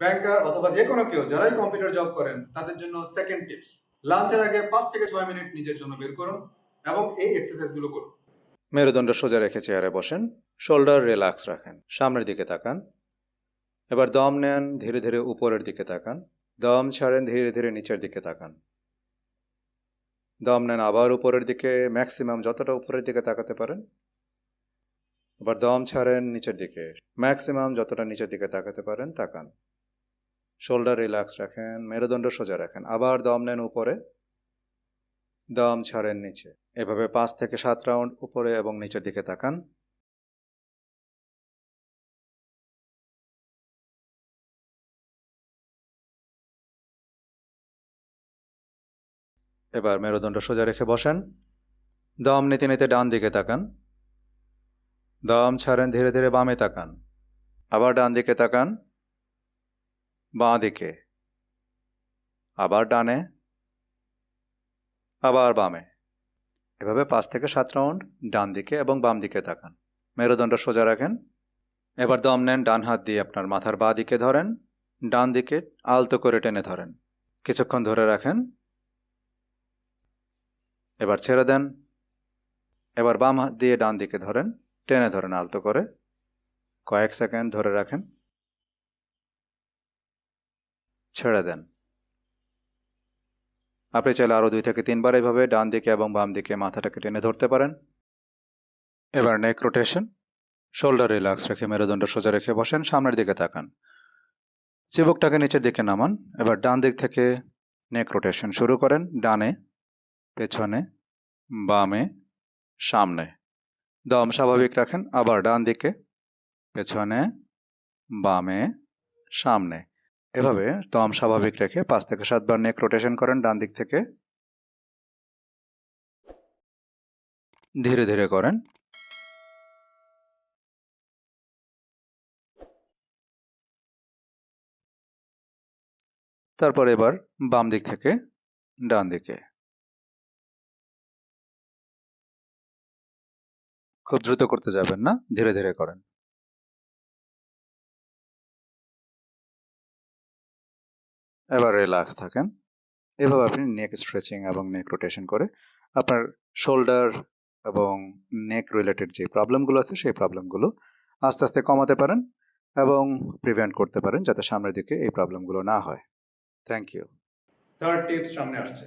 ব্যাংকার অথবা যে কোনো কেউ যারাই কম্পিউটার জব করেন তাদের জন্য সেকেন্ড টিপস, লাঞ্চের আগে 5 থেকে 6 মিনিট নিজের জন্য বের করুন এবং এই এক্সারসাইজগুলো করুন। মেরুদণ্ড সোজা রেখে চেয়ারে বসেন, শোল্ডার রিল্যাক্স রাখেন, সামনের দিকে তাকান। এবার দম নেন, ধীরে ধীরে উপরের দিকে তাকান। দম ছাড়েন, ধীরে ধীরে নিচের দিকে তাকান। দম নেন, আবার উপরের দিকে, ম্যাক্সিমাম যতটা উপরের দিকে তাকাতে পারেন। এবার দম ছাড়েন, নিচের দিকে, ম্যাক্সিমাম যতটা নিচের দিকে তাকাতে পারেন তাকান। শোল্ডার রিল্যাক্স রাখেন, মেরুদণ্ড সোজা রাখেন। আবার দম নেন উপরে, দম ছাড়েন নিচে। এভাবে 5 থেকে 7 রাউন্ড উপরে এবং নিচের দিকে তাকান। এবার মেরুদণ্ড সোজা রেখে বসেন, দম নিতে নিতে ডান দিকে তাকান। দম ছাড়েন, ধীরে ধীরে বামে তাকান। আবার ডান দিকে তাকান, বাঁ দিকে, আবার ডানে, আবার বামে। এভাবে 5 থেকে 7 রাউন্ড ডান দিকে এবং বাম দিকে তাকান। মেরুদণ্ড সোজা রাখেন। এবার দম নেন, ডান হাত দিয়ে আপনার মাথার বাঁ দিকে ধরেন, ডান দিকে আলতো করে টেনে ধরেন। কিছুক্ষণ ধরে রাখেন। এবার ছেড়ে দেন। এবার বাম হাত দিয়ে ডান দিকে ধরেন, টেনে ধরেন আলতো করে। কয়েক সেকেন্ড ধরে রাখেন, ছেড়ে দেন। আপনি চাইলে আরও 2 থেকে 3 বার এভাবে ডান দিকে এবং বাম দিকে মাথাটাকে টেনে ধরতে পারেন। এবার নেক রোটেশন, শোল্ডার রিল্যাক্স রেখে মেরুদণ্ড সোজা রেখে বসেন, সামনের দিকে তাকান। চিবুকটাকে নিচের দিকে নামান। এবার ডান দিক থেকে নেক রোটেশন শুরু করেন। ডানে, পেছনে, বামে, সামনে। দম স্বাভাবিক রাখেন। আবার ডান দিকে, পেছনে, বামে, সামনে। এভাবে দম স্বাভাবিক রেখে 5 থেকে 7 বার নেক রোটেশন করেন ডান দিক থেকে। ধীরে ধীরে করেন। তারপর এবার বাম দিক থেকে ডান দিকে। খুব দ্রুত করতে যাবেন না, ধীরে ধীরে করেন। এবার রিল্যাক্স থাকেন। এভাবে আপনি নেক স্ট্রেচিং এবং নেক রোটেশন করে আপনার শোল্ডার এবং নেক রিলেটেড যে প্রবলেমগুলো আছে সেই প্রবলেমগুলো আস্তে আস্তে কমাতে পারেন এবং প্রিভেন্ট করতে পারেন যাতে সামনের দিকে এই প্রবলেমগুলো না হয়। Thank you. থার্ড টিপস সামনে আসছে।